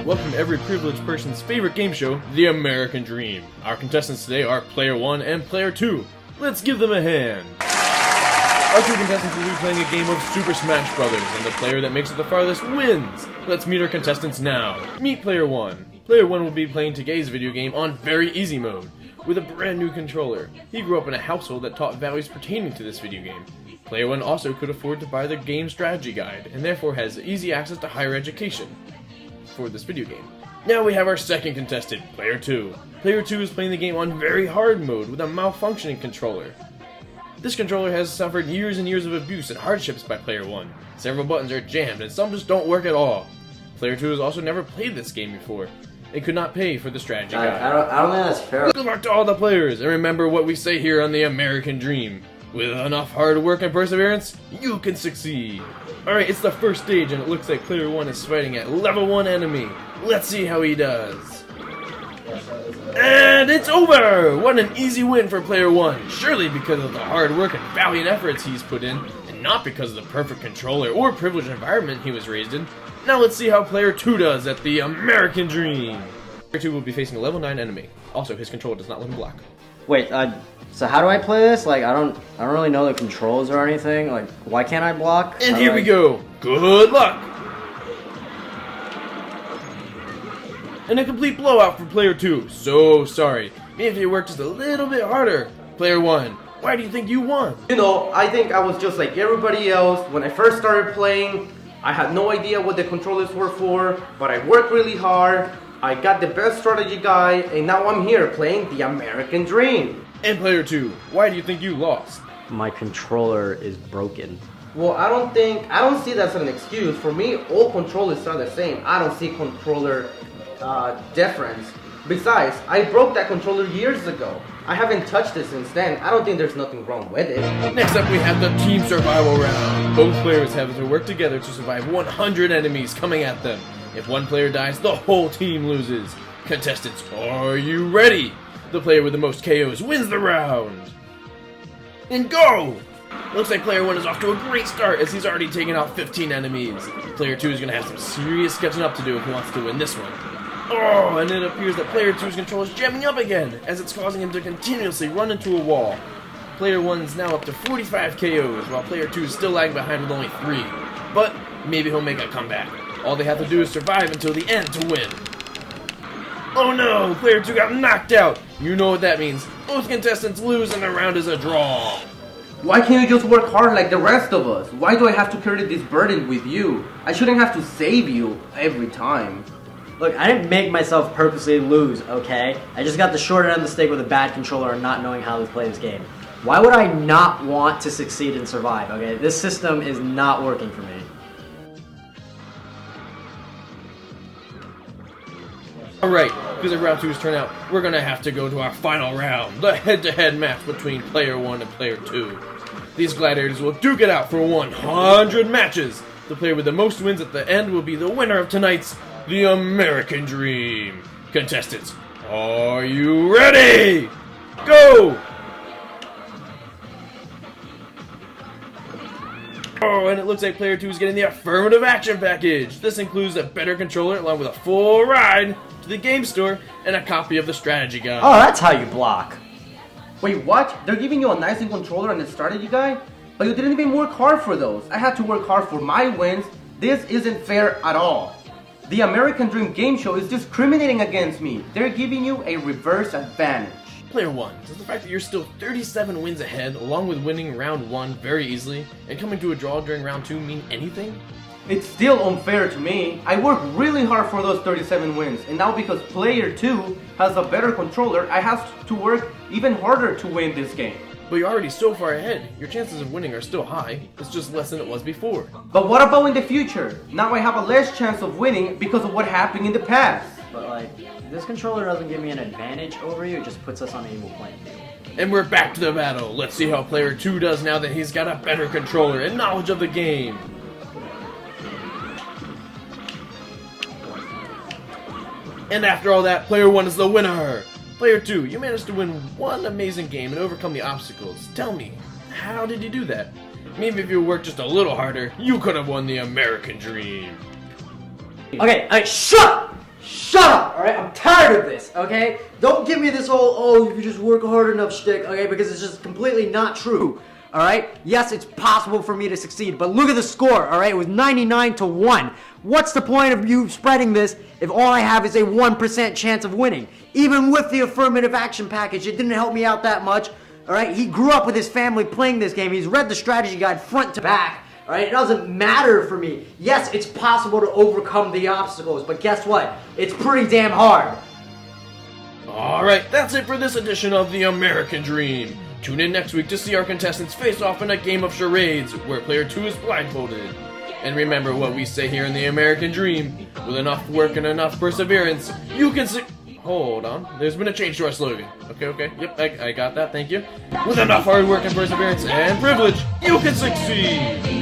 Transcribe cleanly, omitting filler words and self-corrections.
welcome to every privileged person's favorite game show, The American Dream. Our contestants today are Player 1 and Player 2. Let's give them a hand. Our two contestants will be playing a game of Super Smash Brothers, and the player that makes it the farthest wins. Let's meet our contestants now. Meet Player 1. Player 1 will be playing today's video game on Very Easy mode, with a brand new controller. He grew up in a household that taught values pertaining to this video game. Player 1 also could afford to buy the game strategy guide, and therefore has easy access to higher education for this video game. Now we have our second contestant, Player 2. Player 2 is playing the game on very hard mode with a malfunctioning controller. This controller has suffered years and years of abuse and hardships by Player 1. Several buttons are jammed and some just don't work at all. Player 2 has also never played this game before and could not pay for the strategy guide. I don't think that's fair. Good luck to all the players, and remember what we say here on The American Dream. With enough hard work and perseverance, you can succeed. Alright, it's the first stage, and it looks like Player 1 is fighting at level 1 enemy. Let's see how he does. And it's over! What an easy win for Player 1. Surely because of the hard work and valiant efforts he's put in, and not because of the perfect controller or privileged environment he was raised in. Now let's see how Player 2 does at The American Dream. Player 2 will be facing a level 9 enemy. Also, his controller does not let him block. Wait, so how do I play this? Like, I don't really know the controls or anything. Like, why can't I block? And here we go. Good luck. And a complete blowout for Player 2. So sorry. Maybe if you worked just a little bit harder. Player 1, why do you think you won? You know, I think I was just like everybody else. When I first started playing, I had no idea what the controllers were for, but I worked really hard. I got the best strategy guide, and now I'm here playing The American Dream. And Player 2, why do you think you lost? My controller is broken. Well, I don't see that as an excuse. For me, all controllers are the same. I don't see controller difference. Besides, I broke that controller years ago. I haven't touched it since then. I don't think there's nothing wrong with it. Next up we have the team survival round. Both players have to work together to survive 100 enemies coming at them. If one player dies, the whole team loses. Contestants, are you ready? The player with the most KOs wins the round. And go! Looks like Player 1 is off to a great start as he's already taken out 15 enemies. Player 2 is going to have some serious catching up to do if he wants to win this one. Oh, and it appears that Player 2's control is jamming up again, as it's causing him to continuously run into a wall. Player 1 is now up to 45 KOs, while Player 2 is still lagging behind with only 3. But maybe he'll make a comeback. All they have to do is survive until the end to win. Oh no, Player 2 got knocked out. You know what that means. Both contestants lose and the round is a draw. Why can't you just work hard like the rest of us? Why do I have to carry this burden with you? I shouldn't have to save you every time. Look, I didn't make myself purposely lose, okay? I just got the short end of the stick with a bad controller and not knowing how to play this game. Why would I not want to succeed and survive, okay? This system is not working for me. Alright, because of round 2's turnout, we're going to have to go to our final round, the head-to-head match between Player 1 and Player 2. These gladiators will duke it out for 100 matches. The player with the most wins at the end will be the winner of tonight's The American Dream. Contestants, are you ready? Go! Oh, and it looks like Player 2 is getting the affirmative action package. This includes a better controller along with a full ride to the game store and a copy of the strategy guide. Oh, that's how you block. Wait, what? They're giving you a nice controller and a strategy guide? But you didn't even work hard for those. I had to work hard for my wins. This isn't fair at all. The American Dream game show is discriminating against me. They're giving you a reverse advantage. Player 1, does the fact that you're still 37 wins ahead, along with winning round 1 very easily, and coming to a draw during round 2 mean anything? It's still unfair to me. I worked really hard for those 37 wins, and now because Player 2 has a better controller, I have to work even harder to win this game. But you're already so far ahead, your chances of winning are still high, it's just less than it was before. But what about in the future? Now I have a less chance of winning because of what happened in the past. But like, this controller doesn't give me an advantage over you, it just puts us on an equal playing field. And we're back to the battle. Let's see how Player 2 does now that he's got a better controller and knowledge of the game. And after all that, Player 1 is the winner! Player 2, you managed to win one amazing game and overcome the obstacles. Tell me, how did you do that? Maybe if you worked just a little harder, you could have won the American Dream. Okay, shut Shut up, alright? I'm tired of this, okay? Don't give me this whole, oh, if you just work hard enough shtick, okay? Because it's just completely not true, alright? Yes, it's possible for me to succeed, but look at the score, alright? It was 99-1. What's the point of you spreading this if all I have is a 1% chance of winning? Even with the affirmative action package, it didn't help me out that much, alright? He grew up with his family playing this game. He's read the strategy guide front to back. Alright, it doesn't matter for me. Yes, it's possible to overcome the obstacles, but guess what? It's pretty damn hard. Alright, that's it for this edition of The American Dream. Tune in next week to see our contestants face off in a game of charades, where player 2 is blindfolded. And remember what we say here in The American Dream, with enough work and enough perseverance, you can Hold on, there's been a change to our slogan. Okay, yep, I got that, thank you. With enough hard work and perseverance and privilege, you can succeed!